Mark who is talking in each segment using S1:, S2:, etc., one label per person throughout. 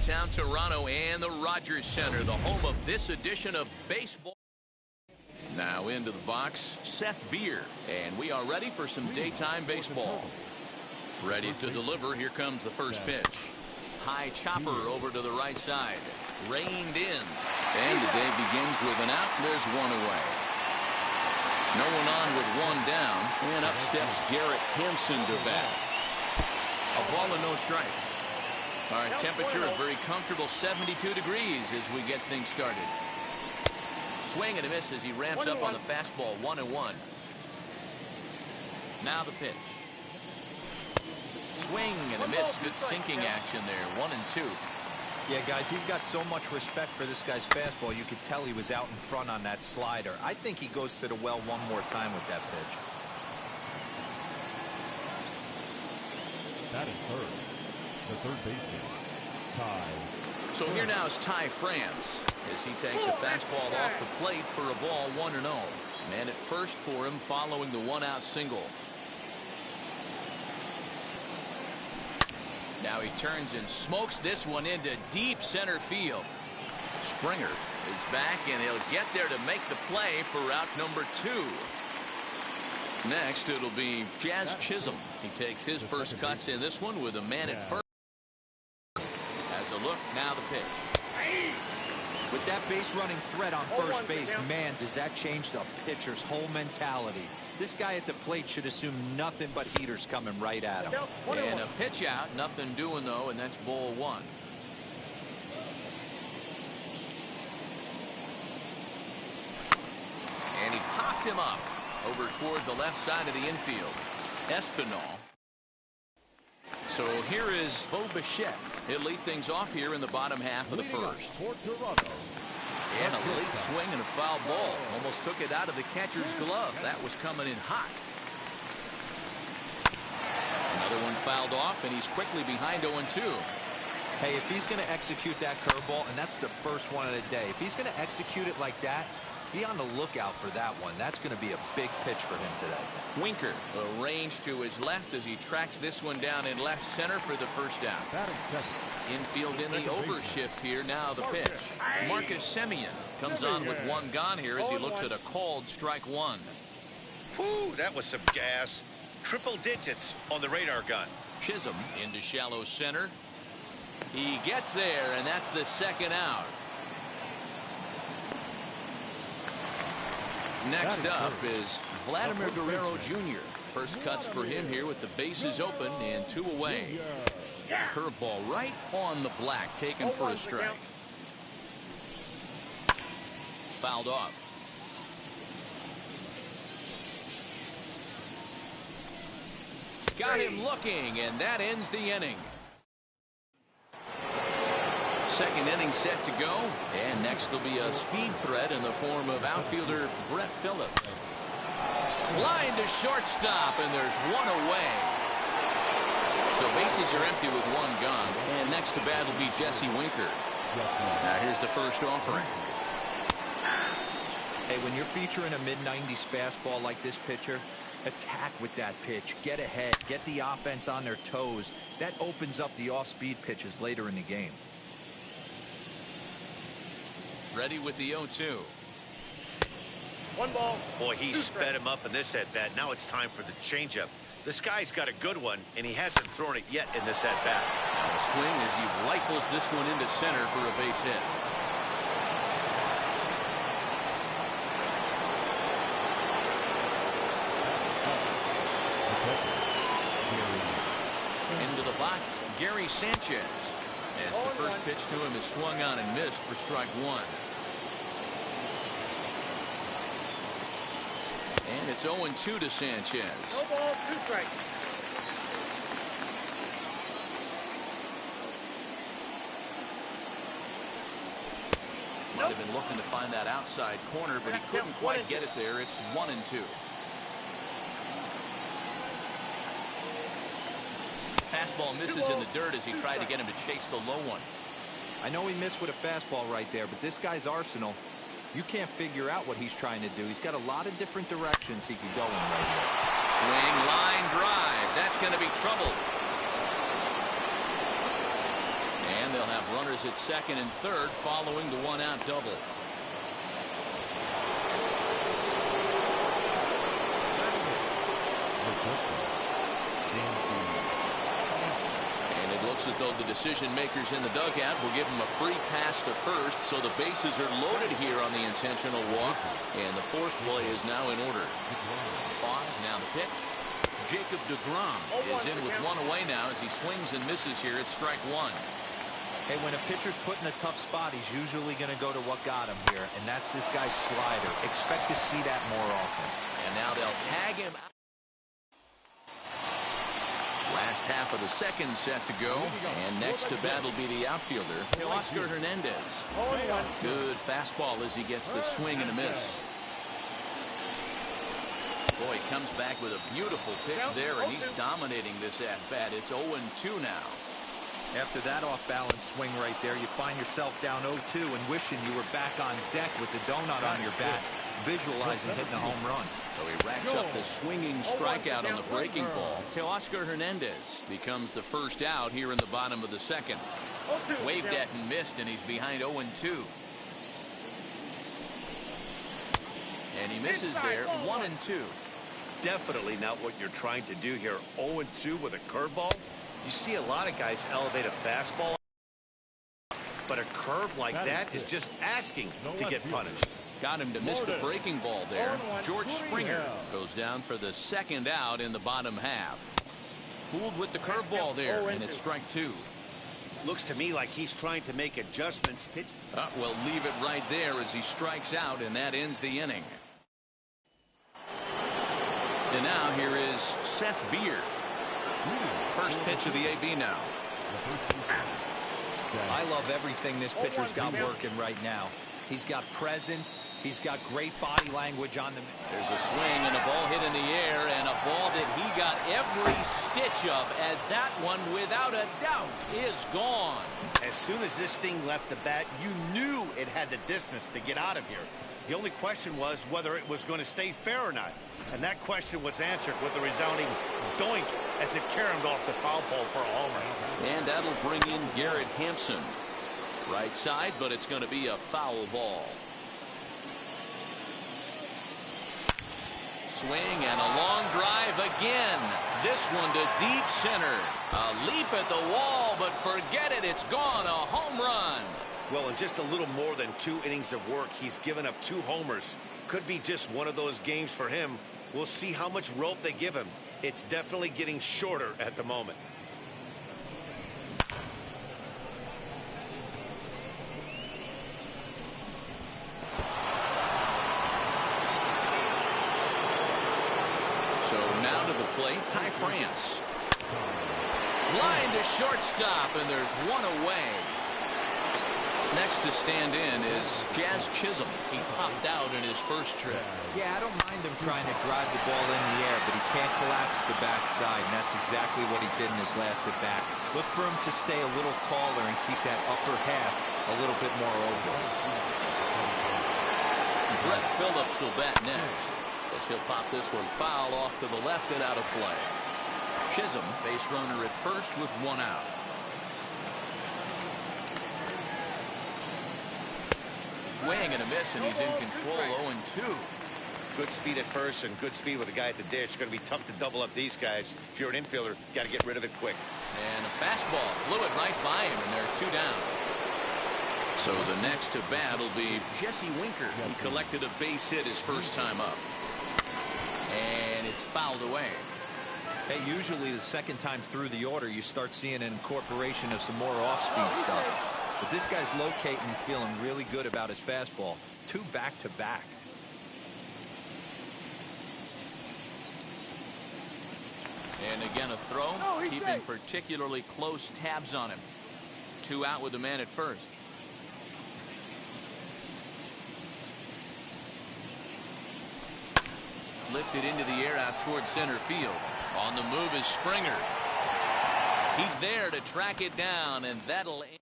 S1: downtown Toronto and the Rogers Center, the home of this edition of baseball. Now into the box, Seth Beer, and we are ready for some daytime baseball. Ready to deliver. Here comes the first pitch. High chopper over to the right side. Reined in. And the day begins with an out. There's one away. No one on with one down. And up steps Garrett Hampson to bat. A ball and no strikes. Our temperature a very comfortable 72 degrees as we get things started. Swing and a miss as he ramps up on the fastball. 1-1. Now the pitch. Swing and a miss. Good sinking action there. 1-2.
S2: Yeah, guys, he's got so much respect for this guy's fastball. You could tell he was out in front on that slider. I think he goes to the well one more time with that pitch.
S3: That is third. The third baseman, Ty.
S1: So here now is Ty France as he takes a fastball off the plate for a ball. 1-0. Man at first for him following the one-out single. Now he turns and smokes this one into deep center field. Springer is back, and he'll get there to make the play for route number 2. Next, it'll be Jazz Chisholm. He takes his first cuts in this one with a man at first. As a look, now the pitch.
S2: With that base running threat on first base, man, does that change the pitcher's whole mentality. This guy at the plate should assume nothing but heaters coming right at him.
S1: And a pitch out, nothing doing though, and that's ball 1. And he popped him up over toward the left side of the infield. Espinal. So here is Bo Bichette. He'll lead things off here in the bottom half of the first. And a late swing and a foul ball. Almost took it out of the catcher's glove. That was coming in hot. Another one fouled off, and he's quickly behind 0-2.
S2: Hey, if he's going to execute that curveball, and that's the first one of the day, if he's going to execute it like that, be on the lookout for that one. That's going to be a big pitch for him today.
S1: Winker arranged to his left as he tracks this one down in left center for the first out. Infield in the overshift here. Now the pitch. Marcus Semien comes on with one gone here as he looks at a called strike 1.
S4: Whew, that was some gas. Triple digits on the radar gun.
S1: Chisholm into shallow center. He gets there, and that's the second out. Next up is Vladimir Guerrero Jr. First cuts for him here with the bases open and 2 away. Curveball right on the black, taken for a strike. Fouled off. Got him looking, and that ends the inning. Second inning set to go, and next will be a speed threat in the form of outfielder Brett Phillips. Line to shortstop, and there's one away. So bases are empty with one gone, and next to bat will be Jesse Winker. Now here's the first offering.
S2: Hey, when you're featuring a mid-90s fastball like this pitcher, attack with that pitch. Get ahead. Get the offense on their toes. That opens up the off-speed pitches later in the game.
S1: Ready with the 0-2.
S4: 1 ball. Boy, he sped him up in this at-bat. Now it's time for the changeup. This guy's got a good one, and he hasn't thrown it yet in this at-bat.
S1: Now a swing as he rifles this one into center for a base hit. Into the box, Gary Sanchez. As the first pitch to him is swung on and missed for strike 1. And it's 0-2 to Sanchez.
S5: No ball, 2 strikes.
S1: Might have been looking to find that outside corner, but he couldn't quite get it there. It's 1-2. Fastball misses in the dirt as he tried to get him to chase the low one.
S2: I know he missed with a fastball right there, but this guy's arsenal, you can't figure out what he's trying to do. He's got a lot of different directions he could go in right here.
S1: Swing, line drive. That's going to be trouble. And And they'll have runners at second and third following the one-out double. And it looks as though the decision makers in the dugout will give him a free pass to first, so the bases are loaded here on the intentional walk, and the force play is now in order. Pause, now the pitch. Jacob deGrom is in with one away now as he swings and misses here at strike one.
S2: Hey, when a pitcher's put in a tough spot, he's usually going to go to what got him here, and that's this guy's slider. Expect to see that more often.
S1: And now they'll tag him out. Last half of the second set to go, and next to bat will be the outfielder, Oscar Hernandez. Good fastball as he gets the swing and a miss. Boy, he comes back with a beautiful pitch there, and he's dominating this at-bat. It's 0-2 now.
S2: After that off-balance swing right there, you find yourself down 0-2 and wishing you were back on deck with the donut on your bat, visualizing hitting a home run.
S1: So he racks up the swinging strikeout on the breaking ball. Oscar Hernandez becomes the first out here in the bottom of the second. Waved at and missed, and he's behind 0-2. And he misses there, 1-2.
S4: Definitely not what you're trying to do here. 0-2 with a curveball. You see a lot of guys elevate a fastball, but a curve like that is just asking to get punished.
S1: Got him to miss the breaking ball there. George Springer goes down for the second out in the bottom half. Fooled with the curveball there, and it's strike two.
S4: Looks to me like he's trying to make adjustments.
S1: Well, leave it right there as he strikes out, and that ends the inning. And now here is Seth Beer. First pitch of the AB now.
S2: I love everything this pitcher's got working right now. He's got presence. He's got great body language on the.
S1: There's a swing and a ball hit in the air, and a ball that he got every stitch of, as that one, without a doubt, is gone.
S4: As soon as this thing left the bat, you knew it had the distance to get out of here. The only question was whether it was going to stay fair or not. And that question was answered with a resounding doink as it caromed off the foul pole for a homer.
S1: And that'll bring in Garrett Hampson. Right side, but it's going to be a foul ball. Swing and a long drive again. This one to deep center. A leap at the wall, but forget it. It's gone. A home run.
S4: Well, in just a little more than 2 innings of work, he's given up 2 homers. Could be just one of those games for him. We'll see how much rope they give him. It's definitely getting shorter at the moment.
S1: So now to the plate, Ty France. Line to shortstop, and there's one away. Next to stand in is Jazz Chisholm. He popped out in his first trip.
S2: Yeah, I don't mind him trying to drive the ball in the air, but he can't collapse the backside, and that's exactly what he did in his last at bat. Look for him to stay a little taller and keep that upper half a little bit more oval.
S1: Brett Phillips will bat next, as he'll pop this one foul off to the left and out of play. Chisholm, base runner at first with one out. Swing and a miss, and he's in control. 0-2.
S4: Good speed at first and good speed with a guy at the dish. It's going to be tough to double up these guys. If you're an infielder, got to get rid of it quick.
S1: And a fastball blew it right by him, and they're 2 down. So the next to bat will be Jesse Winker. He collected a base hit his first time up. And it's fouled away.
S2: Hey, usually the second time through the order, you start seeing an incorporation of some more off-speed stuff. But this guy's locating and feeling really good about his fastball. 2 back-to-back.
S1: And again a throw, keeping particularly close tabs on him. 2 out with the man at first. Lifted into the air out towards center field. On the move is Springer. He's there to track it down, and that'll end.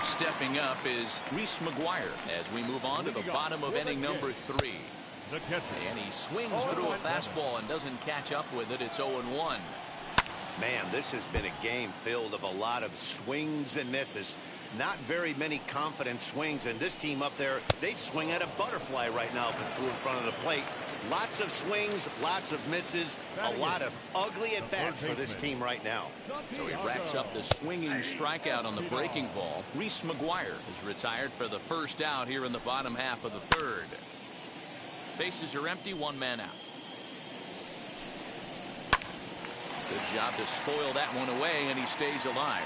S1: Stepping up is Reese McGuire as we move on to the bottom of inning number 3. And he swings through a fastball and doesn't catch up with it. It's 0-1.
S4: Man, this has been a game filled of a lot of swings and misses. Not very many confident swings, and this team up there, they'd swing at a butterfly right now if it threw in front of the plate. Lots of swings, lots of misses, a lot of ugly at-bats for this team right now.
S1: So he racks up the swinging strikeout on the breaking ball. Reese McGuire is retired for the first out here in the bottom half of the third. Bases are empty, one man out. Good job to spoil that one away, and he stays alive.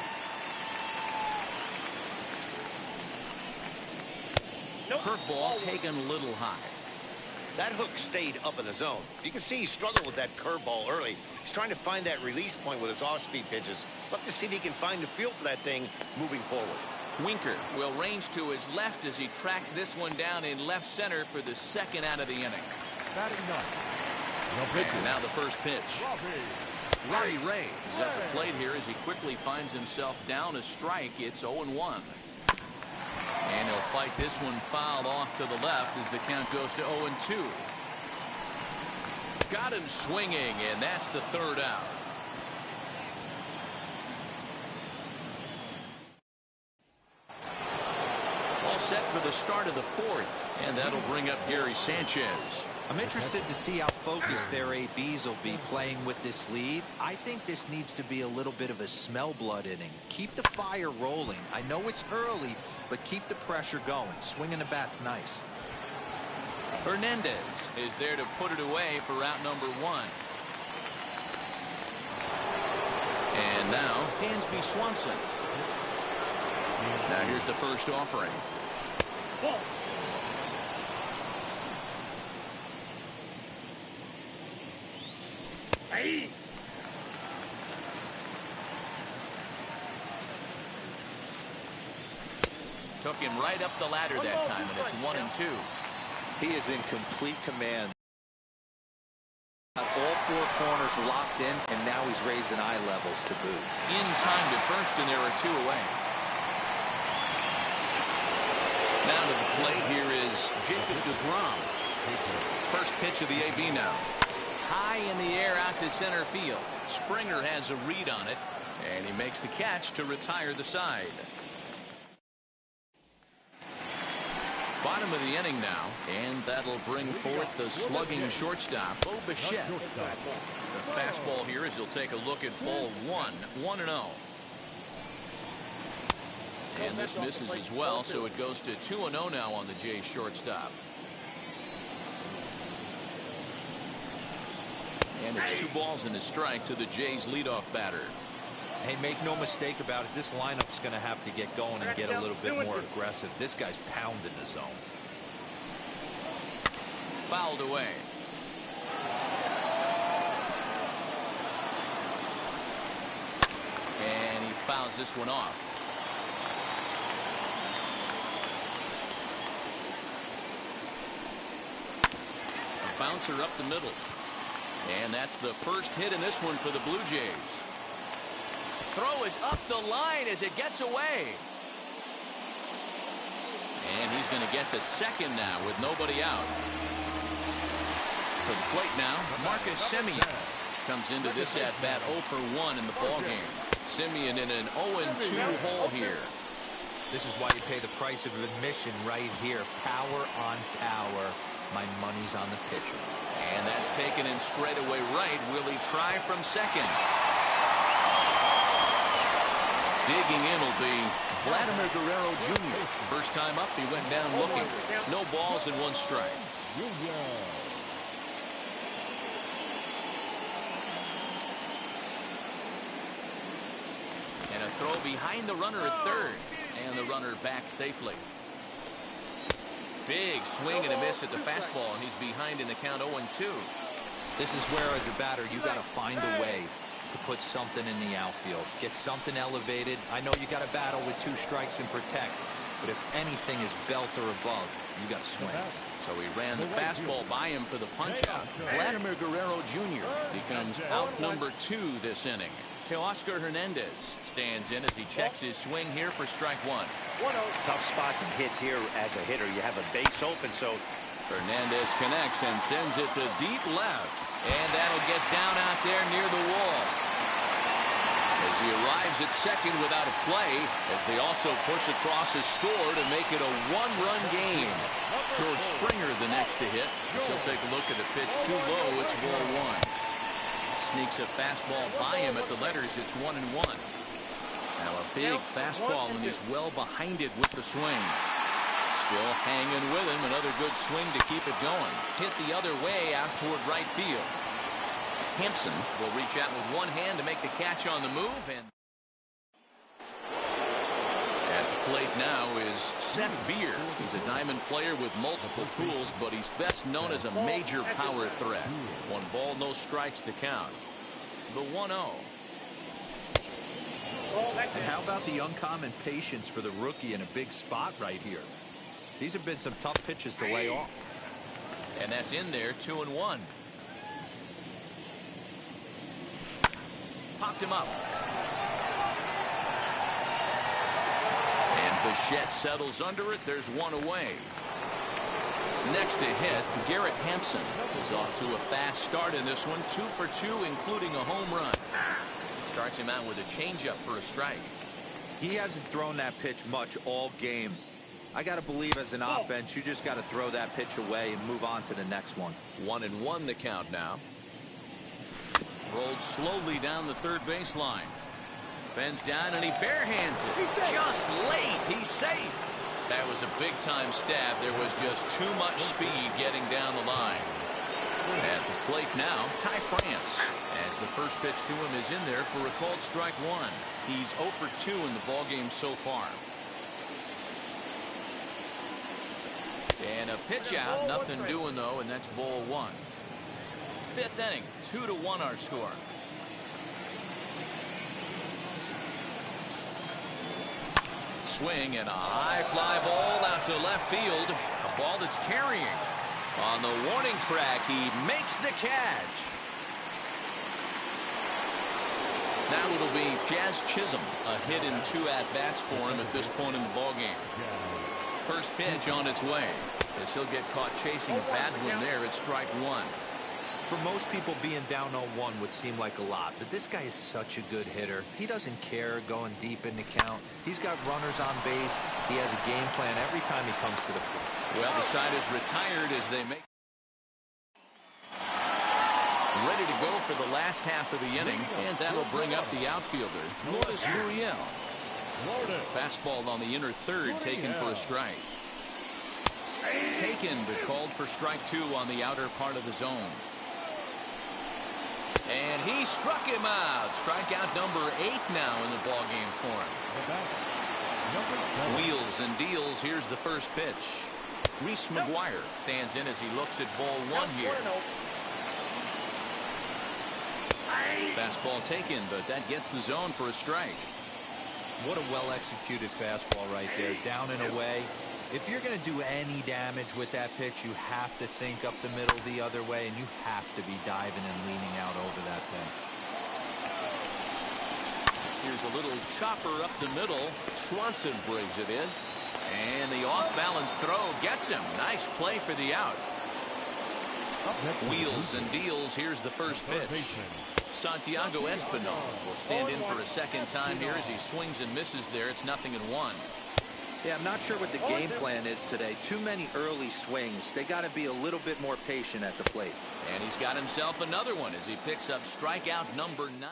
S1: Curveball taken a little high.
S4: That hook stayed up in the zone. You can see he struggled with that curveball early. He's trying to find that release point with his off-speed pitches. Love to see if he can find the feel for that thing moving forward.
S1: Winker will range to his left as he tracks this one down in left center for the second out of the inning. And now the first pitch. Robbie Ray is at the plate here as he quickly finds himself down a strike. It's 0-1. And he'll fight this one fouled off to the left as the count goes to 0-2. Got him swinging, and that's the third out. All set for the start of the fourth, and that'll bring up Gary Sanchez.
S2: I'm interested to see how focused their ABs will be playing with this lead. I think this needs to be a little bit of a smell blood inning. Keep the fire rolling. I know it's early, but keep the pressure going. Swinging the bat's nice.
S1: Hernandez is there to put it away for route number one. And now Dansby Swanson. Now here's the first offering. Took him right up the ladder that time, and it's 1-2.
S2: He is in complete command. All four corners locked in, and now he's raising eye levels to boot.
S1: In time to first, and there are two away. Now to the plate here is Jacob deGrom. First pitch of the AB now. High in the air out to center field. Springer has a read on it, and he makes the catch to retire the side. Bottom of the inning now, and that'll bring forth the slugging shortstop, Bo Bichette. The fastball here as he'll take a look at ball one, 1-0. And this misses as well, so it goes to 2-0 now on the Jays shortstop. And it's 2 balls and a strike to the Jays leadoff batter.
S2: Hey, make no mistake about it. This lineup's going to have to get going and get a little bit more aggressive. This guy's pounding the zone.
S1: Fouled away. And he fouls this one off. A bouncer up the middle. And that's the first hit in this one for the Blue Jays. Throw is up the line as it gets away. And he's going to get to second now with nobody out. To the plate now, Marcus Semien comes into this at-bat 0 for 1 in the ballgame. Semien in an 0-2 hole here.
S2: This is why you pay the price of admission right here. Power on power. My money's on the pitcher.
S1: And that's taken in straightaway right. Will he try from second? Digging in will be Vladimir Guerrero Jr. First time up, he went down looking. No balls and 1 strike. And a throw behind the runner at third. And the runner back safely. Big swing and a miss at the fastball, and he's behind in the count 0-2.
S2: This is where, as a batter, you got to find a way to put something in the outfield. Get something elevated. I know you got to battle with 2 strikes and protect, but if anything is belt or above, you got to swing.
S1: So he ran the fastball by him for the punch-out. Vladimir Guerrero Jr. becomes out number 2 this inning. Teoscar Hernandez stands in as he checks his swing here for strike 1.
S4: Tough spot to hit here as a hitter. You have a base open, so
S1: Hernandez connects and sends it to deep left. And that'll get down out there near the wall. He arrives at second without a play as they also push across his score to make it a one-run game. George Springer the next to hit. So he'll take a look at the pitch too low. It's ball one. Sneaks a fastball by him at the letters. It's 1-1. Now a big fastball, and he's well behind it with the swing. Still hanging with him. Another good swing to keep it going. Hit the other way out toward right field. Hampson will reach out with one hand to make the catch on the move. And at the plate now is Seth Beer. He's a diamond player with multiple tools, but he's best known as a major power threat. 1 ball, no strikes to count. The 1-0.
S2: And how about the uncommon patience for the rookie in a big spot right here? These have been some tough pitches to lay off.
S1: And that's in there, 2-1. Popped him up. And Bichette settles under it. There's one away. Next to hit, Garrett Hampson is off to a fast start in this one. 2 for 2, including a home run. Starts him out with a changeup for a strike.
S2: He hasn't thrown that pitch much all game. I got to believe as an offense, you just got to throw that pitch away and move on to the next one.
S1: 1-1 the count now. Rolled slowly down the third baseline. Bends down and he barehands it. Just late. He's safe. That was a big-time stab. There was just too much speed getting down the line. At the plate now, Ty France. As the first pitch to him is in there for a called strike one. He's 0 for 2 in the ballgame so far. And a pitch out. Nothing doing, though, and that's ball one. 5th inning, 2-1 our score. Swing and a high fly ball out to left field. A ball that's carrying. On the warning track, he makes the catch. Now it'll be Jazz Chisholm. A hit in 2 at-bats for him at this point in the ballgame. First pitch on its way. As he'll get caught chasing Badwin there at strike one.
S2: For most people, being down 0-1 would seem like a lot, but this guy is such a good hitter. He doesn't care going deep in the count. He's got runners on base. He has a game plan every time he comes to the plate.
S1: Well, the side is retired as they make. Ready to go for the last half of the inning, and that'll bring up the outfielder, Lourdes Gurriel. Fastball on the inner third, taken for a strike. Taken, but called for strike 2 on the outer part of the zone. And he struck him out. Strikeout number 8 now in the ballgame for him. Wheels and deals. Here's the first pitch. Reese McGuire stands in as he looks at ball one here. Fastball taken, but that gets the zone for a strike.
S2: What a well-executed fastball right there. Down and away. If you're going to do any damage with that pitch, you have to think up the middle the other way, and you have to be diving and leaning out over that thing.
S1: Here's a little chopper up the middle. Swanson brings it in. And the off-balance throw gets him. Nice play for the out. Wheels and deals. Here's the first pitch. Santiago Espinal will stand in for a second time here as he swings and misses there. It's 0-1.
S2: Yeah, I'm not sure what the game plan is today. Too many early swings. They got to be a little bit more patient at the plate.
S1: And he's got himself another one as he picks up strikeout number 9.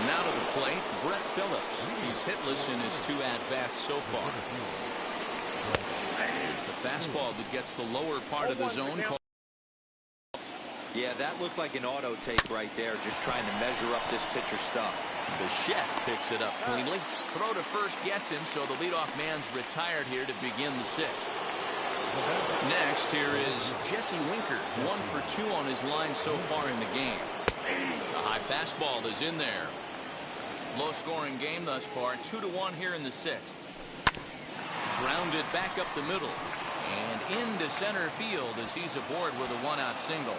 S1: Now to the plate, Brett Phillips. He's hitless in his 2 at-bats so far. Here's the fastball that gets the lower part of the zone.
S2: Yeah, that looked like an auto take right there, just trying to measure up this pitcher's stuff.
S1: Bichette picks it up cleanly. Throw to first gets him, so the leadoff man's retired here to begin the 6th. Next, here is Jesse Winker. 1 for 2 on his line so far in the game. The high fastball is in there. Low-scoring game thus far. 2-1 here in the 6th. Grounded back up the middle. And into center field as he's aboard with a 1-out single.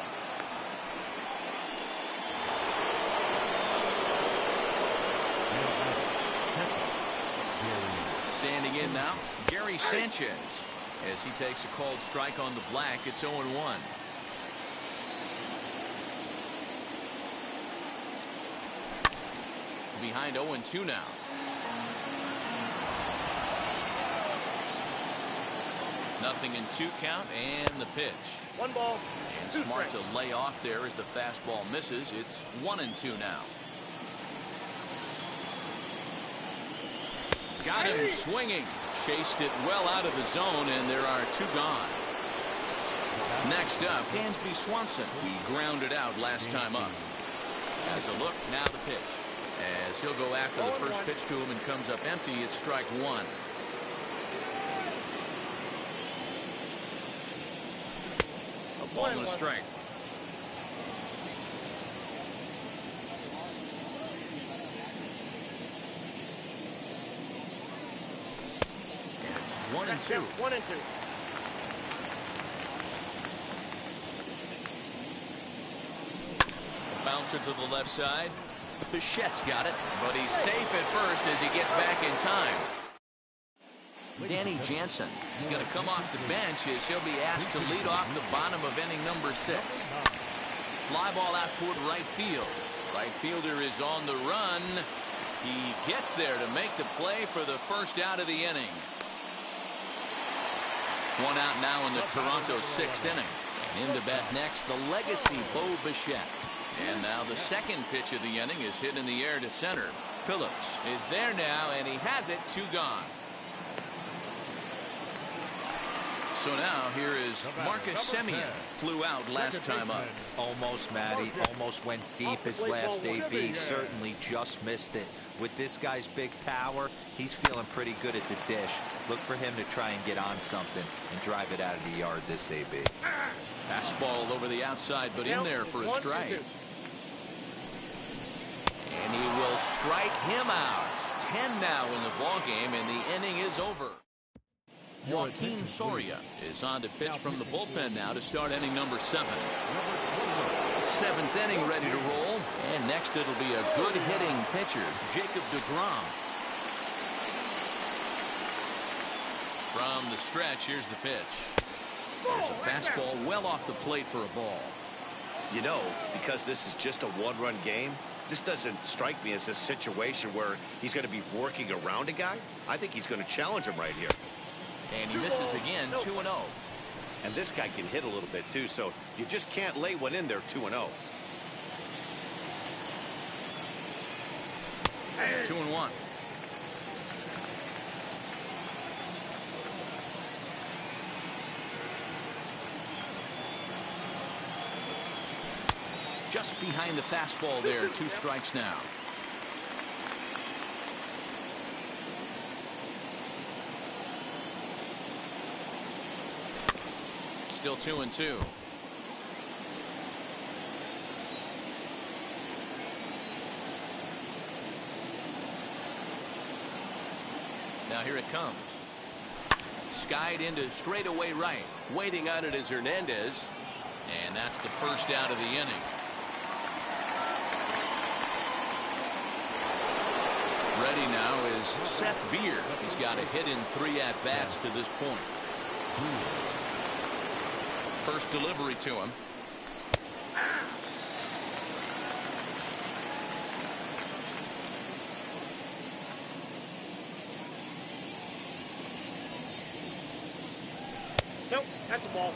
S1: Standing in now, Gary Sanchez, as he takes a called strike on the black. It's 0-1. behind 0-2 now. Nothing in 2 count, and the pitch.
S5: 1 ball.
S1: And smart to lay off there as the fastball misses. It's 1-2 now. Got him swinging. Chased it well out of the zone, and there are 2 gone. Next up, Dansby Swanson. He grounded out last time up. Has a look, now the pitch. As he'll go after the first pitch to him and comes up empty, it's strike 1. A ball and a strike. And it's 1-2.
S5: 1-2.
S1: Bouncer to the left side. Bichette's got it, but he's safe at first as he gets back in time. Danny Jansen is going to come off the bench as he'll be asked to lead off the bottom of inning number 6. Fly ball out toward right field. Right fielder is on the run. He gets there to make the play for the first out of the inning. 1 out now in the Toronto 6th inning. And in to bat next, the legacy Bo Bichette. And now the second pitch of the inning is hit in the air to center. Phillips is there now, and he has it. 2 gone. So now here is Marcus Semien. Flew out last time up.
S2: Almost, Matty. Almost went deep his last AB. Certainly just missed it. With this guy's big power, he's feeling pretty good at the dish. Look for him to try and get on something and drive it out of the yard this AB.
S1: Fastball over the outside, but in there for a strike. And he will strike him out. 10 now in the ballgame, and the inning is over. Joaquin Soria is on to pitch from the bullpen now to start inning number 7. 7th inning ready to roll. And next it'll be a good hitting pitcher, Jacob deGrom. From the stretch, here's the pitch. There's a fastball well off the plate for a ball.
S4: You know, because this is just a 1-run game, this doesn't strike me as a situation where he's going to be working around a guy. I think he's going to challenge him right here.
S1: And he misses again, 2-0.
S4: And this guy can hit a little bit too, so you just can't lay one in there 2-0.
S1: 2-1. Just behind the fastball there. 2 strikes now. Still 2-2. Now here it comes. Skied into straightaway right. Waiting on it is Hernandez. And that's the first out of the inning. Ready now is Seth Beer. He's got a hit in 3 at-bats to this point. First delivery to him.
S5: Nope, that's a ball.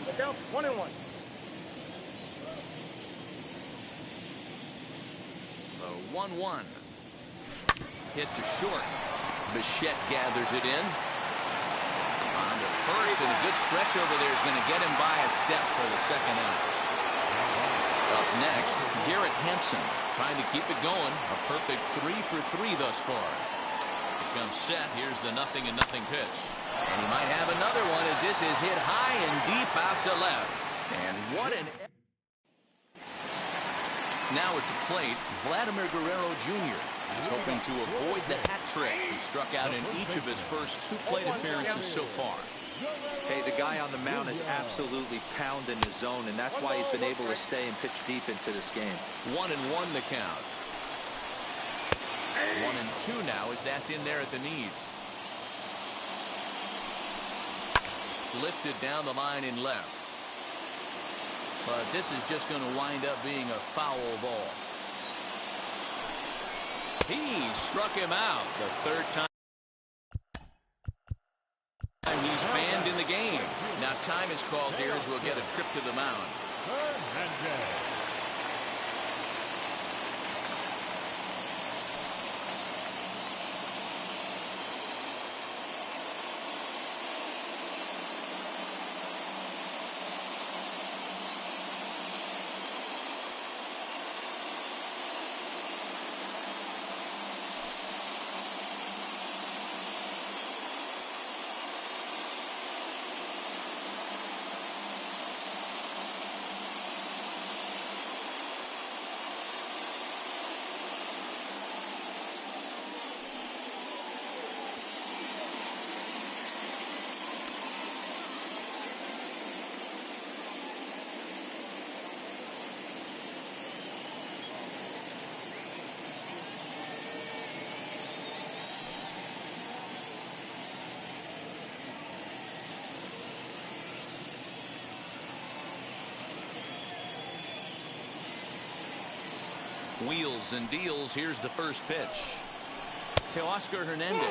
S5: Look out, 1-1.
S1: The 1-1. Hit to short. Bichette gathers it in. On to first, and a good stretch over there is going to get him by a step for the second out. Up next, Garrett Hampson trying to keep it going. A perfect 3 for 3 thus far. Here comes Seth. Here's the 0-0 pitch. And he might have another one as this is hit high and deep out to left. And what an... Now at the plate, Vladimir Guerrero Jr. is hoping to avoid the hat trick. He struck out in each of his first 2 plate appearances so far.
S2: Hey, the guy on the mound is absolutely pounding the zone, and that's why he's been able to stay and pitch deep into this game.
S1: 1-1 the count. 1-2 now as that's in there at the knees. Lifted down the line in left. But this is just going to wind up being a foul ball. He struck him out the third time he's fanned in the game. Now time is called here as we'll get a trip to the mound.
S3: Hernandez.
S1: Wheels and deals. Here's the first pitch. To Oscar Hernandez.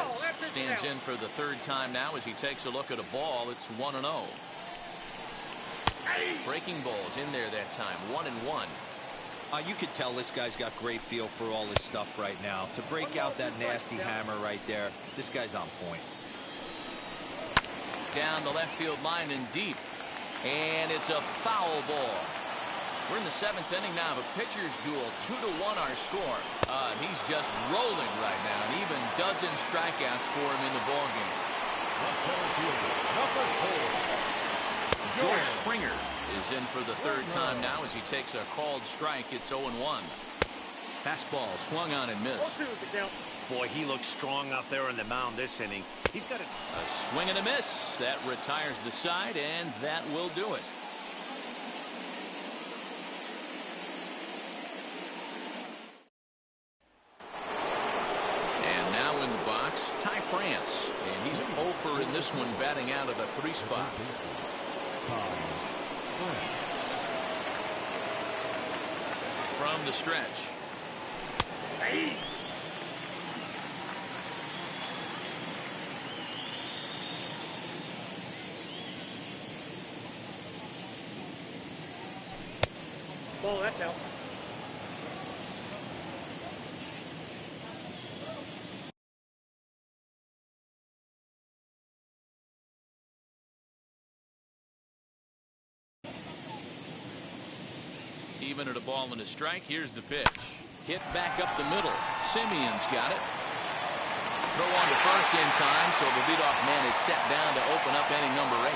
S1: Stands in for the third time now as he takes a look at a ball. It's 1-0. Breaking balls in there that time. 1-1.
S2: You could tell this guy's got great feel for all this stuff right now. To break out that nasty hammer right there, this guy's on point.
S1: Down the left field line and deep. And it's a foul ball. We're in the seventh inning now of a pitcher's duel. 2-1 our score. He's just rolling right now, and even dozen strikeouts for him in the ballgame. George Springer is in for the third time now as he takes a called strike. It's 0-1. Fastball swung on and missed.
S4: Boy, he looks strong out there on the mound this inning. He's got a
S1: swing and a miss. That retires the side, and that will do it. Ty France, and he's 0 in this one, batting out of the 3 spot. From the stretch.
S5: Ball, that's out.
S1: Even at a ball and a strike. Here's the pitch. Hit back up the middle. Simeon's got it. Throw on to first in time, so the leadoff man is set down to open up inning number 8.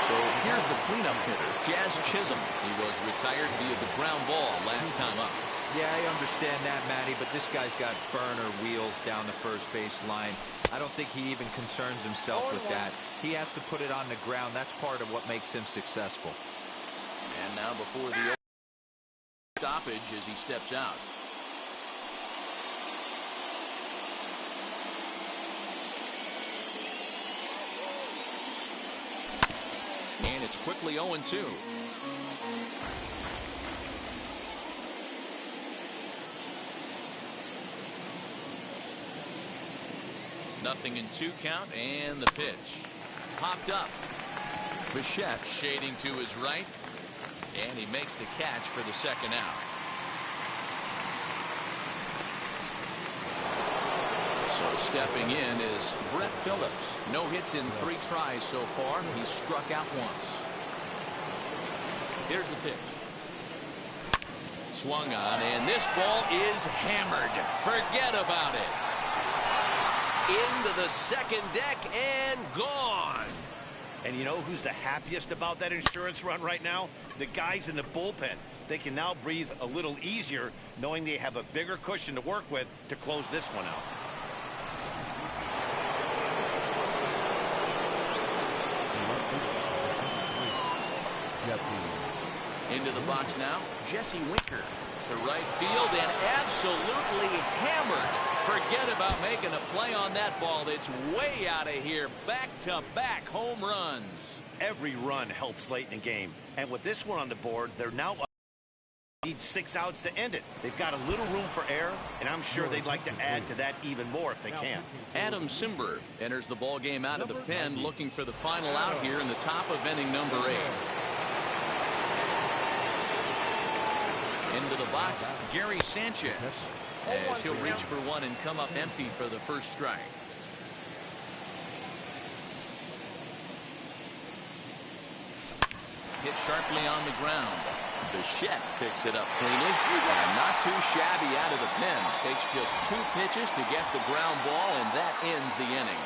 S1: So here's the cleanup hitter, Jazz Chisholm. He was retired via the ground ball last time up.
S2: Yeah, I understand that, Matty, but this guy's got burner wheels down the first base line. I don't think he even concerns himself with that. He has to put it on the ground. That's part of what makes him successful.
S1: And now before the stoppage as he steps out. And it's quickly 0-2. Nothing in 2 count, and the pitch. Popped up. Bichette shading to his right. And he makes the catch for the second out. So stepping in is Brett Phillips. No hits in 3 tries so far. He's struck out once. Here's the pitch. Swung on, and this ball is hammered. Forget about it. Into the second deck and gone.
S4: And you know who's the happiest about that insurance run right now? The guys in the bullpen. They can now breathe a little easier knowing they have a bigger cushion to work with to close this one out.
S1: Into the box now, Jesse Winker to right field and absolutely hammered. Forget about making a play on that ball. It's way out of here. Back-to-back home runs.
S4: Every run helps late in the game. And with this one on the board, they're now Need 6 outs to end it. They've got a little room for error, and I'm sure they'd like to add to that even more if they can.
S1: Adam Simber enters the ball game out of the pen, looking for the final out here in the top of inning number 8. Into the box, Gary Sanchez, as he'll reach for one and come up empty for the first strike. Hit sharply on the ground. Bichette picks it up cleanly, and not too shabby out of the pen. Takes just 2 pitches to get the ground ball, and that ends the inning.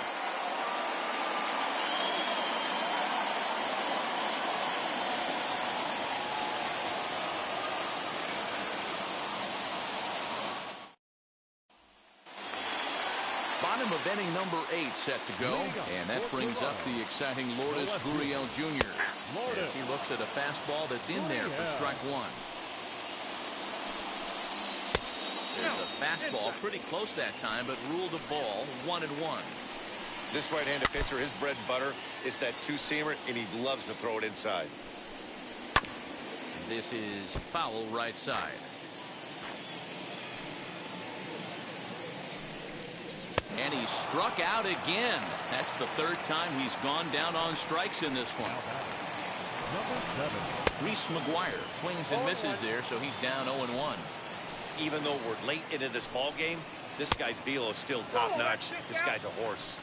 S1: Bottom of inning number 8 set to go, and that brings up the exciting Vladimir Guerrero Jr. as he looks at a fastball that's in there for strike 1. There's a fastball pretty close that time, but ruled a ball, 1-1.
S4: This right-handed pitcher, his bread and butter is that two-seamer, and he loves to throw it inside.
S1: This is foul right side. And he struck out again. That's the 3rd time he's gone down on strikes in this one. Reese McGuire swings and misses there, so he's down 0-1.
S4: Even though we're late into this ball game, this guy's velo is still top-notch. This guy's a horse.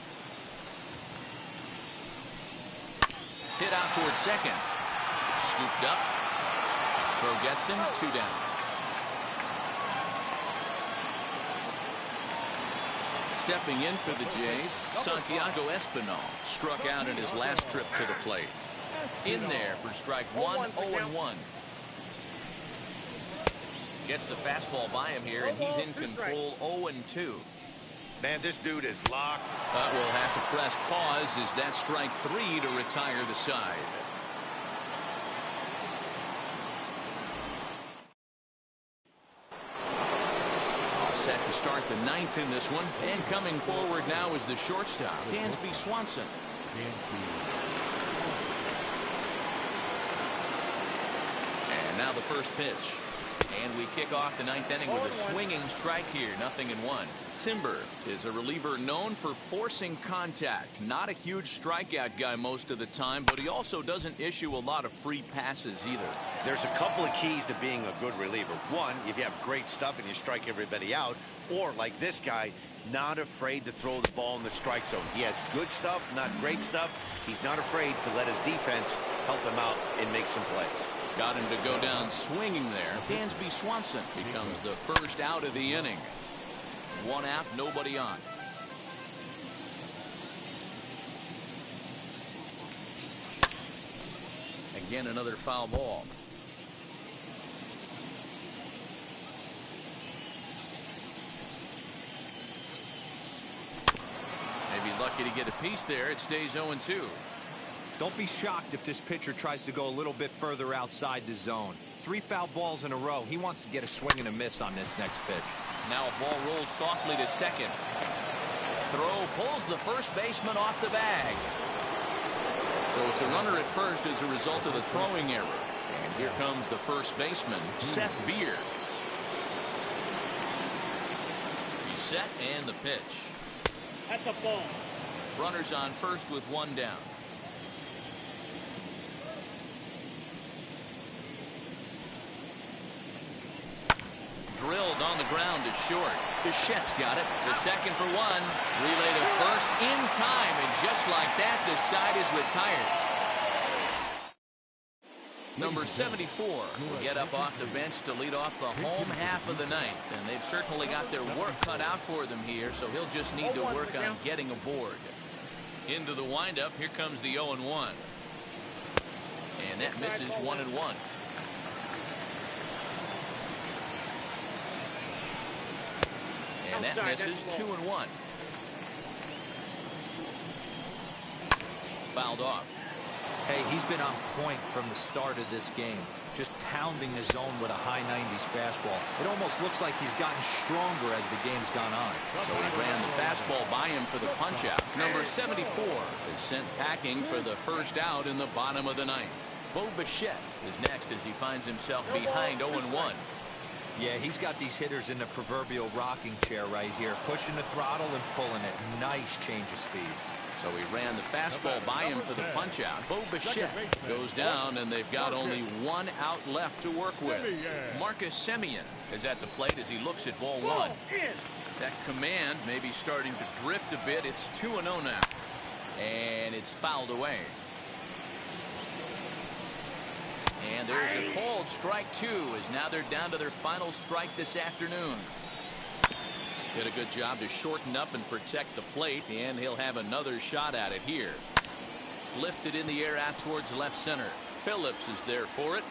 S1: Hit out towards second. Scooped up. Throw gets him, 2 down. Stepping in for the Jays, Santiago Espinal struck out in his last trip to the plate. In there for strike 1, 0-1. Gets the fastball by him here, and he's in control, 0-2.
S4: Man, this dude is locked.
S1: But we'll have to press pause as that strike 3 to retire the side. Set to start the 9th in this one, and coming forward now is the shortstop, Dansby Swanson. And now the first pitch. And we kick off the 9th inning with a swinging strike here, 0-1. Simber is a reliever known for forcing contact. Not a huge strikeout guy most of the time, but he also doesn't issue a lot of free passes either.
S4: There's a couple of keys to being a good reliever. One, if you have great stuff and you strike everybody out, or like this guy, not afraid to throw the ball in the strike zone. He has good stuff, not great stuff. He's not afraid to let his defense help him out and make some plays.
S1: Got him to go down swinging there. Dansby Swanson becomes the first out of the inning. 1 out, nobody on. Again, another foul ball. Maybe lucky to get a piece there. It stays 0-2.
S2: Don't be shocked if this pitcher tries to go a little bit further outside the zone. 3 foul balls in a row. He wants to get a swing and a miss on this next pitch.
S1: Now a ball rolls softly to second. Throw pulls the first baseman off the bag. So it's a runner at first as a result of the throwing error. And here comes the first baseman, Seth Beer. He's set and the pitch.
S5: That's a ball.
S1: Runners on first with 1 down. Drilled on the ground to short. Bichette's got it. The second for 1. Relay to first in time, and just like that, the side is retired. Number 74 will get up off the bench to lead off the home half of the 9th, and they've certainly got their work cut out for them here, so he'll just need to work on getting aboard. Into the windup, here comes the 0-1. And that misses 1-1. And that misses 2-1. Fouled off.
S2: Hey, he's been on point from the start of this game. Just pounding the zone with a high 90s fastball. It almost looks like he's gotten stronger as the game's gone on.
S1: So he ran the fastball by him for the punch-out. Number 74 is sent packing for the first out in the bottom of the 9th. Bo Bichette is next as he finds himself behind 0-1.
S2: Yeah, he's got these hitters in the proverbial rocking chair right here, pushing the throttle and pulling it. Nice change of speeds.
S1: So he ran the fastball by him for the punch out. Bo Bichette goes down, and they've got only one out left to work with. Marcus Semien is at the plate as he looks at ball one. That command may be starting to drift a bit. It's 2-0 now. And it's fouled away. And there's a called strike two, as now they're down to their final strike this afternoon. Did a good job to shorten up and protect the plate, and he'll have another shot at it here. Lifted in the air out towards left center. Phillips is there for it.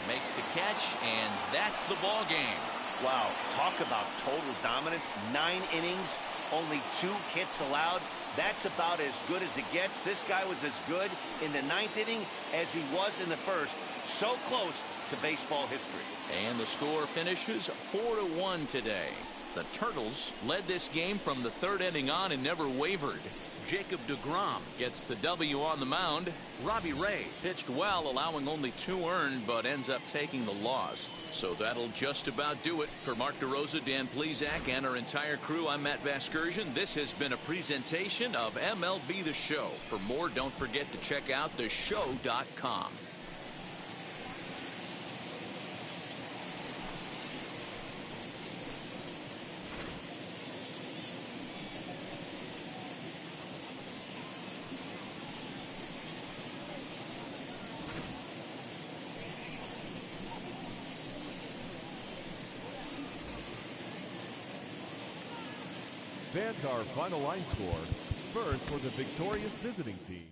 S1: Makes the catch, and that's the ball game.
S4: Wow, talk about total dominance. 9 innings, only 2 hits allowed. That's about as good as it gets. This guy was as good in the 9th inning as he was in the 1st. So close to baseball history.
S1: And the score finishes 4-1 today. The Turtles led this game from the 3rd inning on and never wavered. Jacob deGrom gets the W on the mound. Robbie Ray pitched well, allowing only 2 earned, but ends up taking the loss. So that'll just about do it. For Mark DeRosa, Dan Plesac, and our entire crew, I'm Matt Vasgersian. This has been a presentation of MLB The Show. For more, don't forget to check out theshow.com.
S3: Fans, our final line score. First for the victorious visiting team.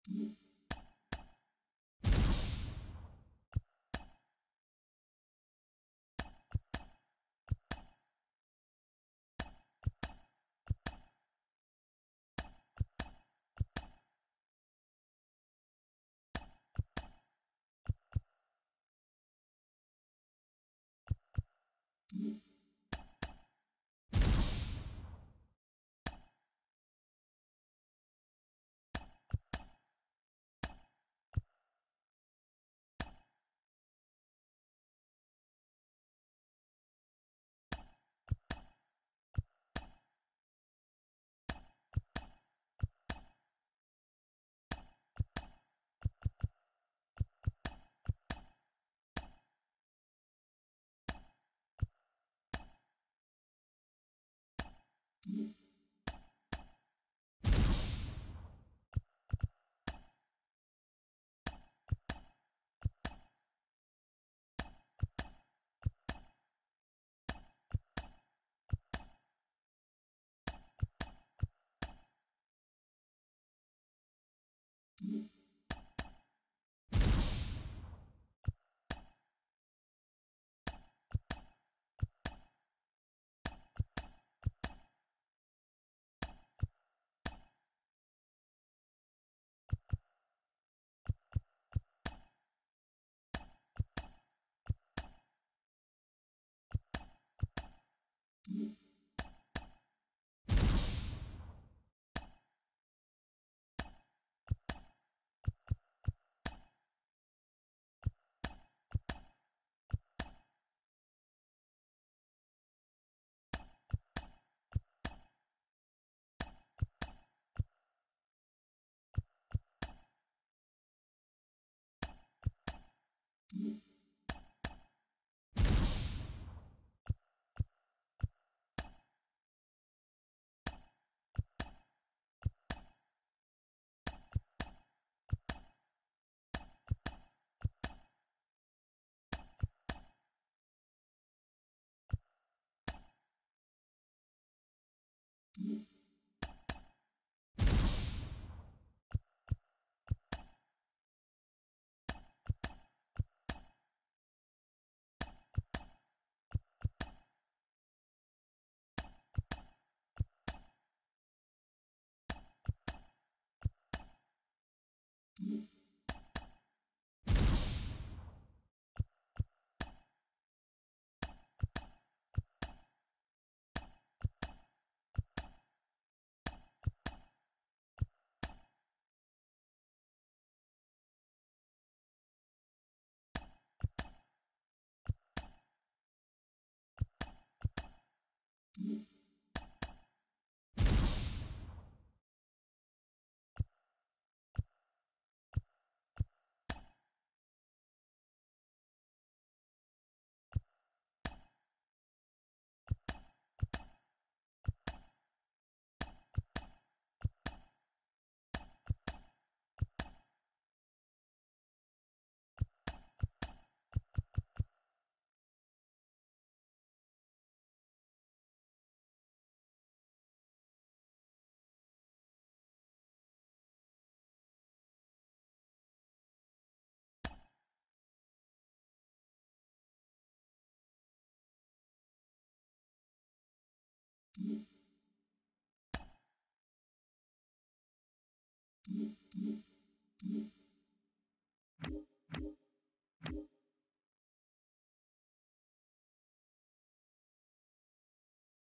S6: Mm-hmm.